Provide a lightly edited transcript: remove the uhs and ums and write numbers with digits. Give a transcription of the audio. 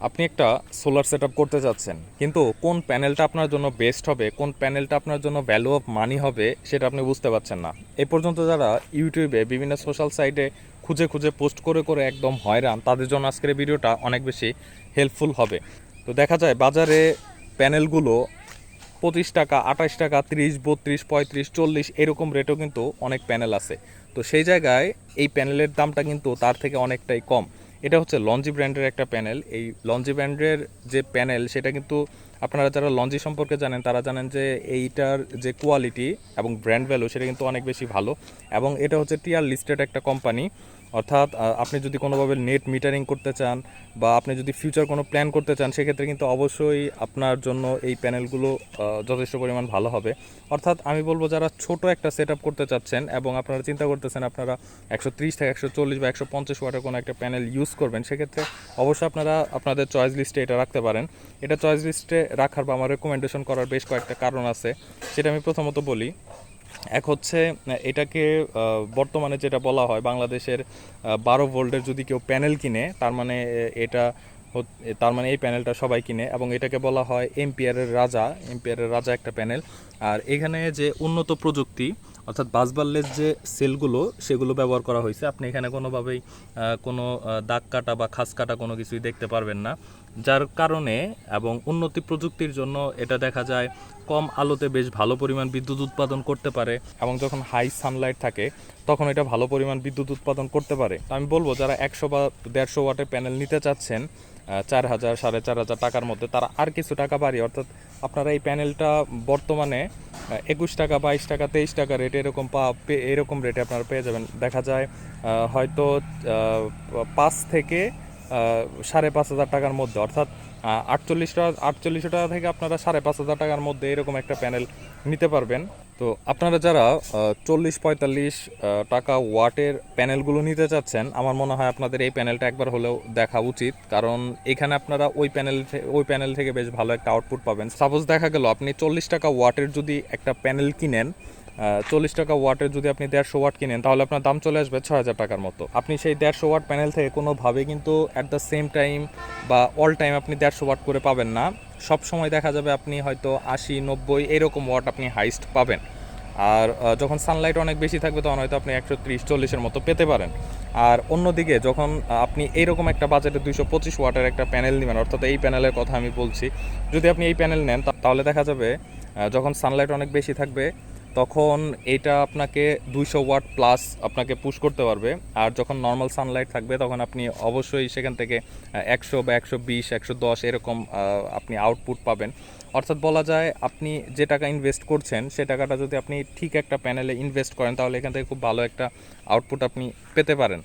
আপনি একটা solar setup করতে চাচ্ছেন, কিন্তু কোন প্যানেলটা আপনার জন্য বেস্ট হবে, কোন প্যানেলটা আপনার জন্য ভ্যালু অফ মানি হবে সেটা আপনি বুঝতে পারছেন না। এ পর্যন্ত যারা ইউটিউবে বিভিন্ন সোশ্যাল সাইটে খুঁজে খুঁজে পোস্ট করে করে একদম হয়রান, তাদের জন্য আজকের এই ভিডিওটা অনেক বেশি হেল্পফুল হবে। তো দেখা যায় বাজারে প্যানেলগুলো 25 টাকা, 28 টাকা, 30, 32, 35, 40 এরকম রেটও কিন্তু অনেক প্যানেল আছে। তো সেই জায়গায় এই প্যানেলের দামটা কিন্তু তার থেকে অনেকটাই কম। এটা হচ্ছে লঞ্জি ব্র্যান্ডের একটা প্যানেল। এই লঞ্জি ব্র্যান্ডের যে প্যানেল সেটা কিন্তু আপনারা যারা লঞ্জি সম্পর্কে জানেন তারা জানেন যে এইটার যে কোয়ালিটি এবং ব্র্যান্ড ভ্যালু সেটা কিন্তু অনেক বেশি ভালো। এবং এটা হচ্ছে টিআর লিস্টেড একটা কোম্পানি। অর্থাৎ আপনি যদি কোনোভাবে নেট মিটারিং করতে চান বা আপনি যদি ফিউচার কোনো প্ল্যান করতে চান, সেক্ষেত্রে কিন্তু অবশ্যই আপনার জন্য এই প্যানেলগুলো যথেষ্ট পরিমাণ ভালো হবে। অর্থাৎ আমি বলবো যারা ছোট একটা সেট আপ করতে চাচ্ছেন এবং আপনারা চিন্তা করতেছেন আপনারা 130 থেকে 140 বা 150 ওয়াটের কোনো একটা প্যানেল ইউজ করবেন, সেক্ষেত্রে অবশ্যই আপনারা আপনাদের চয়েস লিস্টে এটা রাখতে পারেন। এটা চয়েস লিস্টে রাখার বা আমার রেকমেন্ডেশন করার বেশ কয়েকটা কারণ আছে, সেটা আমি প্রথমত বলি। এক হচ্ছে এটাকে বর্তমানে যেটা বলা হয় বাংলাদেশের 12 ভোল্টের যদি কেউ প্যানেল কিনে, তার মানে এটা তার মানে এই প্যানেলটা সবাই কিনে এবং এটাকে বলা হয় এম্পিয়ারের রাজা একটা প্যানেল। আর এখানে যে উন্নত প্রযুক্তি অর্থাৎ বাসবারলেস যে সেলগুলো সেগুলো ব্যবহার করা হয়েছে, আপনি এখানে কোনোভাবেই কোনো দাগ কাটা বা খাস কাটা কোনো কিছুই দেখতে পারবেন না। যার কারণে এবং উন্নতি প্রযুক্তির জন্য এটা দেখা যায় কম আলোতে বেশ ভালো পরিমাণ বিদ্যুৎ উৎপাদন করতে পারে এবং যখন হাই সানলাইট থাকে তখন এটা ভালো পরিমাণ বিদ্যুৎ উৎপাদন করতে পারে। তো আমি বলবো যারা 100 বা 150 ওয়াটের প্যানেল নিতে চাচ্ছেন 4,000 4,500 টাকার মধ্যে, তারা আর কিছু টাকা বাড়িয়ে অর্থাৎ আপনারা এই প্যানেলটা বর্তমানে 21 টাকা, 22 টাকা, 23 টাকা রেট এরকম রেটে আপনারা পেয়ে যাবেন। দেখা যায় হয়তো 5 থেকে 5,500 টাকার মধ্যে, অর্থাৎ 4800 টাকা থেকে আপনারা 5,500 টাকার মধ্যে এরকম একটা প্যানেল নিতে পারবেন। তো আপনারা যারা 40-45 টাকা ওয়াটের প্যানেলগুলো নিতে চাচ্ছেন, আমার মনে হয় আপনাদের এই প্যানেলটা একবার হলেও দেখা উচিত, কারণ এখানে আপনারা ওই প্যানেল থেকে বেশ ভালো একটা আউটপুট পাবেন। সাপোজ দেখা গেল আপনি 40 টাকা ওয়াটের যদি একটা প্যানেল কিনেন, 40 টাকা ওয়াটের যদি আপনি 150 ওয়াট কিনেন, তাহলে আপনার দাম চলে আসবে 6,000 টাকার মতো। আপনি সেই 150 ওয়াট প্যানেল থেকে কোনোভাবে কিন্তু অ্যাট দ্য সেম টাইম বা অল টাইম আপনি 150 ওয়াট করে পাবেন না। সব সময় দেখা যাবে আপনি হয়তো 80-90 এরকম ওয়াট আপনি হাইস্ট পাবেন। আর যখন সানলাইট অনেক বেশি থাকবে তখন হয়তো আপনি 130-40-এর মতো পেতে পারেন। আর অন্যদিকে যখন আপনি এইরকম একটা বাজেটে 225 ওয়াটের একটা প্যানেল নেবেন, অর্থাৎ এই প্যানেলের কথা আমি বলছি, যদি আপনি এই প্যানেল নেন তাহলে দেখা যাবে যখন সানলাইট অনেক বেশি থাকবে তখন এটা আপনাকে 200 ওয়াট প্লাস আপনাকে পুশ করতে পারবে। আর যখন নর্মাল সানলাইট থাকবে তখন আপনি অবশ্যই সেখান থেকে 100 বা 120, 110 এরকম আপনি আউটপুট পাবেন। অর্থাৎ বলা যায় আপনি যে টাকা ইনভেস্ট করছেন সে টাকাটা যদি আপনি ঠিক একটা প্যানেলে ইনভেস্ট করেন তাহলে এখান থেকে খুব ভালো একটা আউটপুট আপনি পেতে পারেন।